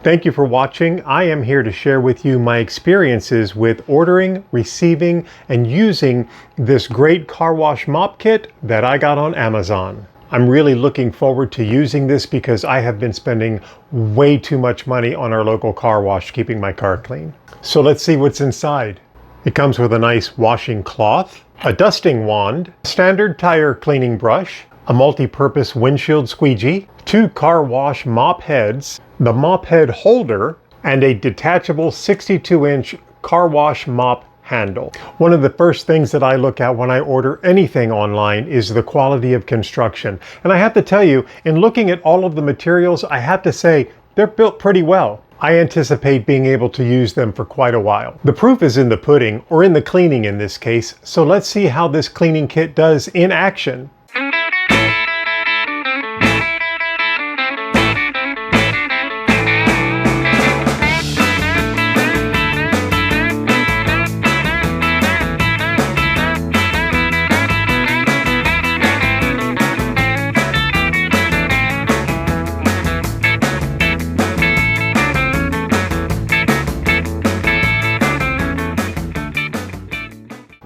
Thank you for watching. I am here to share with you my experiences with ordering, receiving, and using this great car wash mop kit that I got on Amazon. I'm really looking forward to using this because I have been spending way too much money on our local car wash keeping my car clean. So let's see what's inside. It comes with a nice washing cloth, a dusting wand, standard tire cleaning brush, a multi-purpose windshield squeegee, 2 car wash mop heads, the mop head holder, and a detachable 62-inch car wash mop handle. One of the first things that I look at when I order anything online is the quality of construction. And I have to tell you, in looking at all of the materials, I have to say they're built pretty well. I anticipate being able to use them for quite a while. The proof is in the pudding, or in the cleaning in this case, so let's see how this cleaning kit does in action.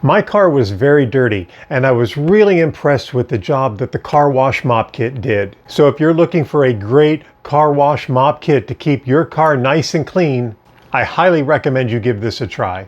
My car was very dirty, and I was really impressed with the job that the car wash mop kit did. So if you're looking for a great car wash mop kit to keep your car nice and clean, I highly recommend you give this a try.